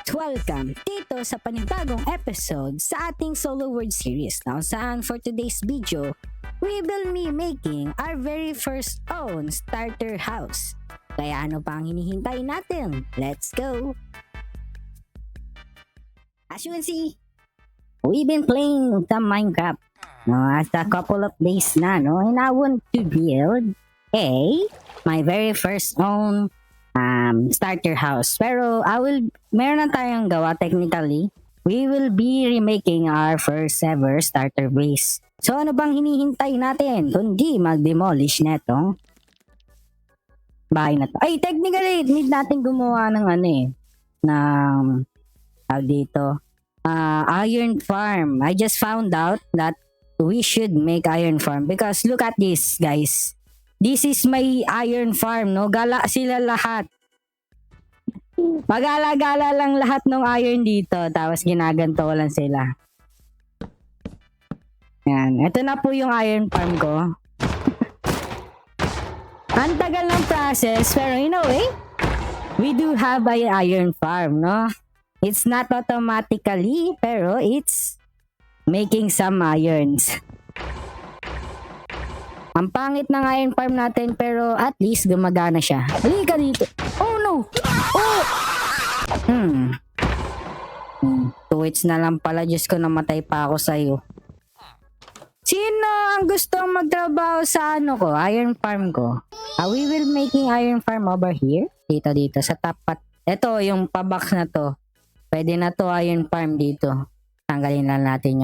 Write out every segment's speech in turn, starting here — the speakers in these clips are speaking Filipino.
at welcome dito sa panibagong episode sa ating Solo World series na saan for today's video, we will be making our very first own starter house. Kaya ano pa ang hinihintay natin? Let's go! As you can see, we've been playing some Minecraft as a couple of days na, and I want to build my very first own starter house. Pero meron na tayong gawa technically. We will be remaking our first ever starter base. So ano bang hinihintay natin kundi mag-demolish netong bahay na to? Ay, technically need natin gumawa ng iron farm. I just found out that we should make iron farm because look at this, guys. This is my iron farm, no? Gala sila lahat. Magala-gala lang lahat ng iron dito. Tapos ginaganto lang sila. Yan. Ito na po yung iron farm ko. Ang tagal ng process. Pero in a way, we do have an iron farm, no? It's not automatically, pero it's making some irons. Ang pangit ng iron farm natin pero at least gumagana siya. Halika dito. Oh no! Oh! 2 hits na lang pala. Diyos ko, namatay pa ako sa'yo. Sino ang gustong magtrabaho sa iron farm ko? We will making iron farm over here. Dito sa tapat. Ito yung pabox na to. Pwede na to iron farm dito. Tanggalin lang natin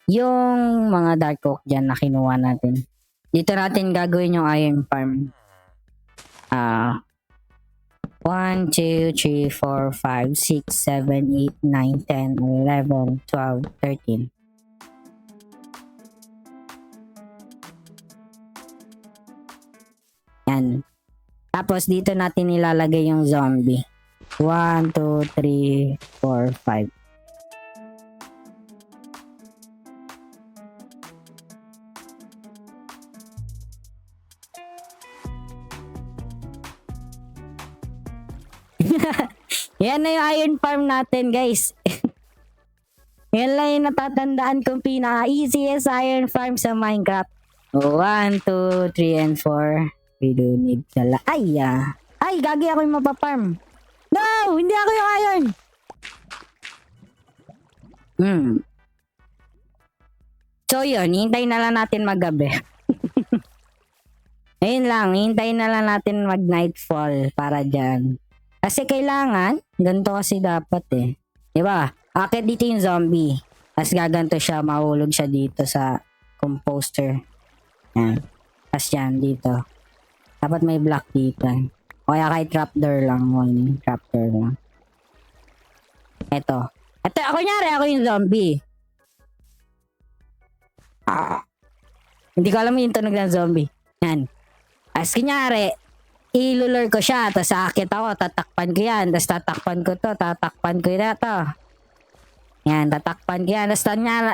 yung mga dark oak dyan na kinuha natin. Dito natin gagawin yung iron farm. 1, 2, 3, 4, 5, 6, 7, 8, 9, 10, 11, 12, 13. Yan. Tapos dito natin ilalagay yung zombie. 1, 2, 3, 4, 5. Yan na yung iron farm natin, guys. Yan lang yung natatandaan kong pinaka-easiest iron farm sa Minecraft. 1, 2, 3, and 4. We do need sala. Ay, gagi ako yung mapaparm. No! Hindi ako yung iron! So yun, hintay na lang natin maggabi. Ayun lang, hintay na lang natin mag-nightfall para dyan. Kasi kailangan, ganito kasi dapat Diba? Akit dito yung zombie. Tapos gaganto siya, mahulog siya dito sa composter. Yan. Tapos yan, dito. Dapat may block dito. O kaya kahit trapdoor lang. Trapdoor lang. Ito, kunyari ako yung zombie. Hindi ko alam yung tunog ng zombie. Yan. Tapos kunyari, ilulur ko siya, tapos aakit ako, tatakpan ko yan, tapos tatakpan ko to, tatakpan ko na to. Yan, tatakpan ko yan, tapos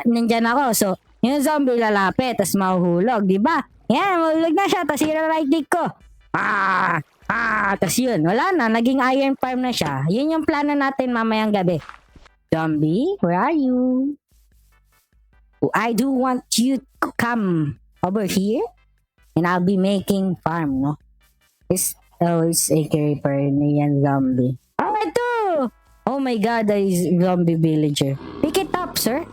nandyan ako. So, yung zombie lalapit, tapos mahuhulog, di ba? Yan, mahulog na siya, tapos i-right click ko. Tapos yun, wala na, naging iron farm na siya. Yun yung plano natin mamayang gabi. Zombie, where are you? I do want you to come over here, and I'll be making farm, no? It's a creeper niyan zombie. Ito! Oh my god, that is zombie villager. Pick it up, sir.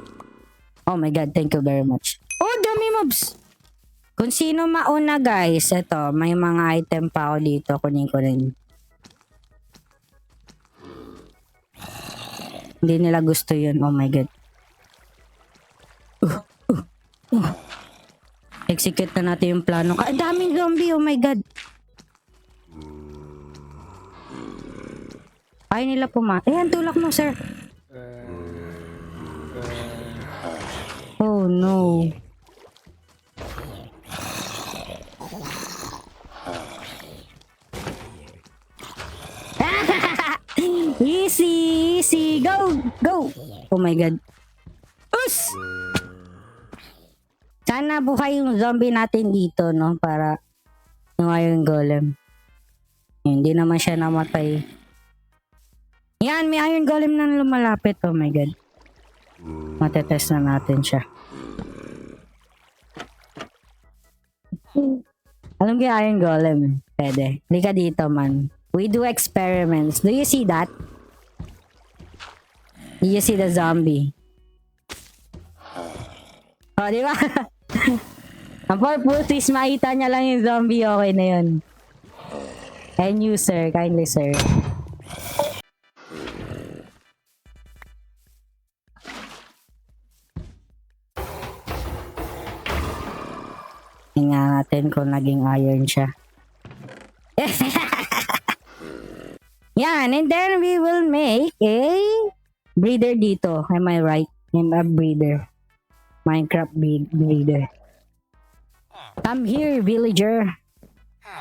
Oh my god, thank you very much. Oh, dami mobs! Kung sino mauna, guys, ito, may mga item pa ako dito. Kunin ko rin. Hindi nila gusto yun. Oh my god. Execute na natin yung plano. Daming zombie, oh my god. Ayaw nila ayan, tulak mo, sir. Oh, no. Easy. Go. Oh my god. Us! Sana buhay yung zombie natin dito, no? Para yung iron golem. Hindi naman siya namatay. Yan, may iron golem na lumalapit. Oh my god. Matetest na natin siya. Alam ko yung iron golem. Pwede. Lika dito man. We do experiments. Do you see that? Do you see the zombie? Oh, di ba? Ang purpose is makita niya lang yung zombie. Okay na yun. And you, sir. Kindly, sir. Tingnan natin kung naging iron siya. Yan, and then we will make a breeder dito. Am I right? I'm a breeder. Minecraft breeder. Come here, villager.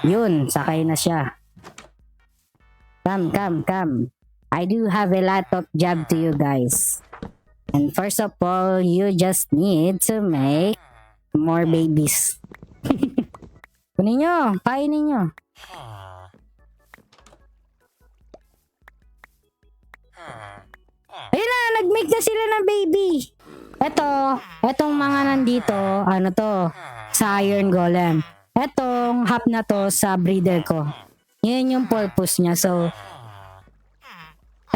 Yun, sakay na siya. Come. I do have a lot of job to you guys. And first of all, you just need to make more babies. Kunin nyo, kainin nyo. Ayun na, nag-make na sila ng baby. Etong mga nandito, ano to, sa iron golem. Etong hap na to sa breeder ko. Yun yung purpose niya. So,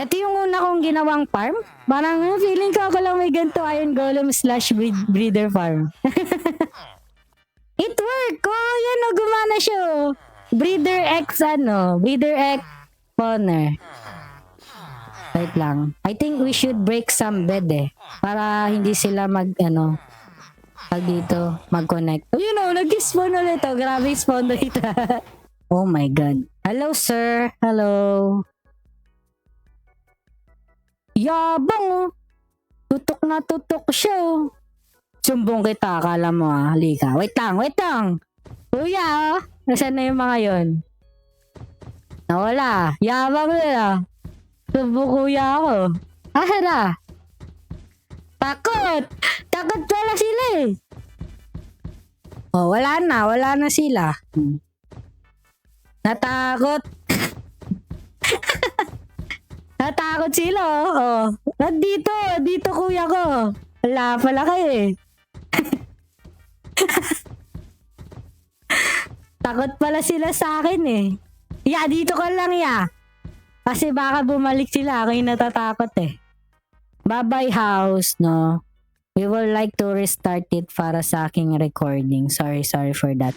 ito yung una kong ginawang farm. Parang feeling ko ako lang may ganito iron golem / breeder farm. It worked! Oh, yan o, gumana siya oh. Breeder X spawner. Wait lang. I think we should break some bed para hindi sila mag-connect. Oh, you know, nag-spawn ulit oh. Grabe spawn ulit. Oh my god. Hello, sir. Hello. Yabang oh. Tutok na tutok siya oh. Sumbong kita, akala mo halika. Wait lang. Kuya oh. Nasaan na yung mga yon? Nawala. Yabang nila. Sumbong kuya ako. Ahara. Takot pala sila Oh, wala na sila. Natakot. Natakot sila oh. Dito kuya ko. Wala pala kayo Takot pala sila sa akin dito ka lang Kasi baka bumalik sila. Ako yung natatakot Bye-bye house, no? We would like to restart it para sa aking recording. Sorry for that.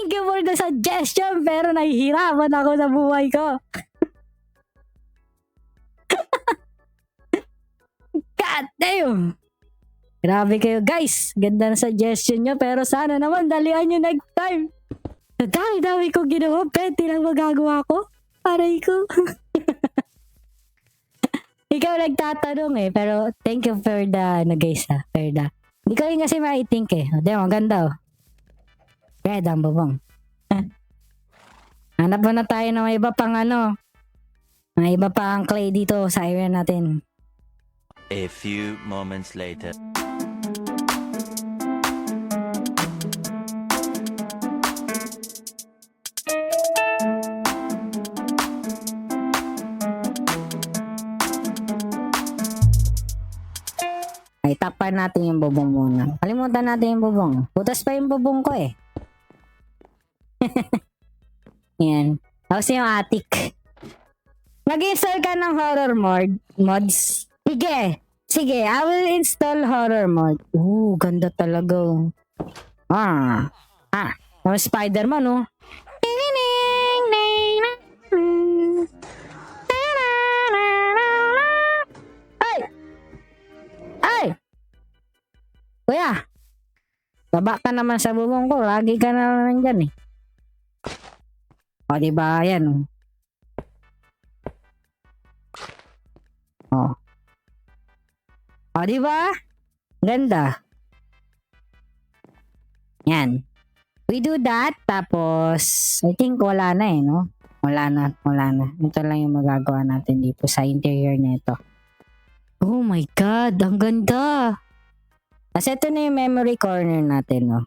Thank you for the suggestion, pero nahihirapan ako sa buhay ko. God damn! Grabe kayo guys. Ganda na suggestion nyo, pero sana naman dalian nyo next time. Sa dami-dami ko ginawa, pwede lang magagawa ko. Aray ko. Ikaw nagtatanong pero thank you for the, guys for the Hindi ko rin kasi ma-think eh. Di ba, maganda oh. Red ang bubong. Hanap mo na tayo ng may iba pang ano. May iba pang clay dito sa area natin. A few moments later. Ay, tapan natin yung bubong muna. Kalimutan natin yung bubong. Butas pa yung bubong ko eh. Yan. Tapos yung attic. Mag-install ka ng horror mods. Sige. Sige, I will install horror mod. Ooh, ganda talaga. Yung Spider-Man oh. Ay! Ay! Kuya! Baba ka naman sa bubong ko. Lagi ka na naman dyan eh. O, diba? Ayan oh. Oh. O, diba? Ganda. Yan. We do that, tapos, I think wala na eh, no? Wala na. Ito lang yung magagawa natin dito sa interior nito. Oh my God, ang ganda! Kasi ito na yung memory corner natin, no?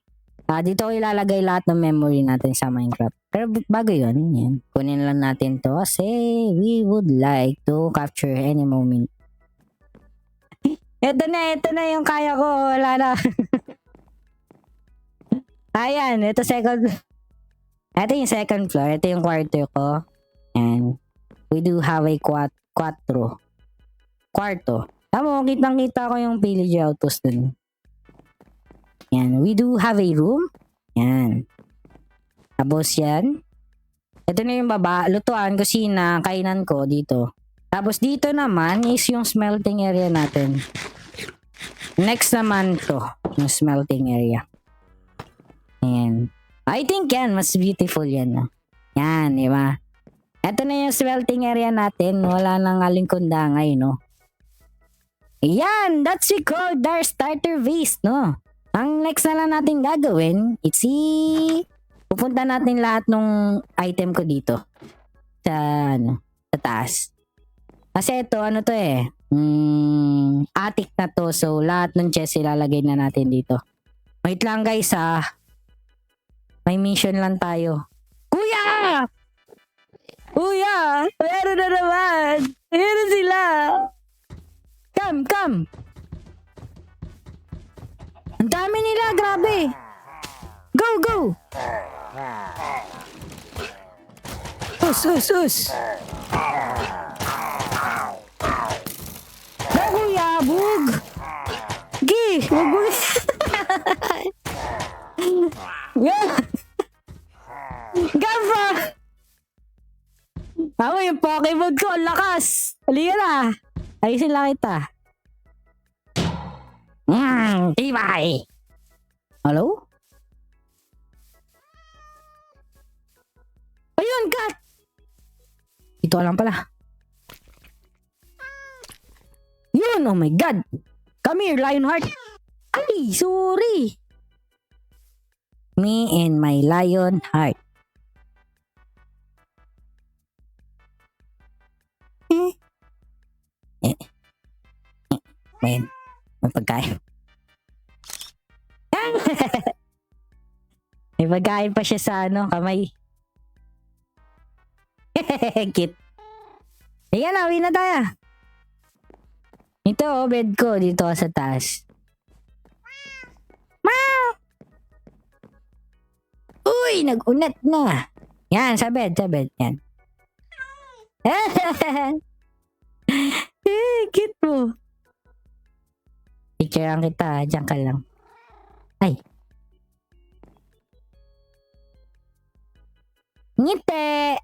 Dito ko ilalagay lahat ng memory natin sa Minecraft. Pero bago yun, yan. Kunin lang natin to kasi we would like to capture any moment. Ito na yung kaya ko. Wala na. Ayan, ito ito yung second floor. Ito yung kwarto ko. And we do have a kwarto. Tama, kitang-kita ko yung village outpost dun. Yan, we do have a room. Yan. Tapos yan. Ito na yung baba, lutuan, kusina, kainan ko dito. Tapos dito naman is yung smelting area natin. Next naman to, yung smelting area. Yan. I think yan, mas beautiful yan. No? Yan, di ba? Ito na yung smelting area natin. Wala nang alingkundangay, no? Yan, that's we call our starter base, no? Ang next na lang natin gagawin, pupunta natin lahat ng item ko dito. Sa taas. Kasi ito, ano to eh, attic na to. So, lahat ng chest ilalagay na natin dito. Wait lang guys may mission lang tayo. Kuya! Kuya! Meron na naman! Meron sila! Come! Ang dami nila, grabe! Go! Us! Go, kuya! Bug! Gi! Bug! Gamba! Ako yung Pokemon ko, ang lakas! Halika na! Ayusin lang kita. Tibay! Hello? Ayun, cat! Ito lang pala. Yun, oh my God! Come here, Lionheart! Ay, sorry! Me and my Lionheart. Man, may pagkain. May pagkain pa siya sa kamay. Cute. Sige na, uwi na tayo. Ito, bed ko dito sa taas. Meow! Uy, nag-unat na. Yan, sa bed. Yan. Cute mo. Picturean kita, dyan ka lang. Ay. Ngiti!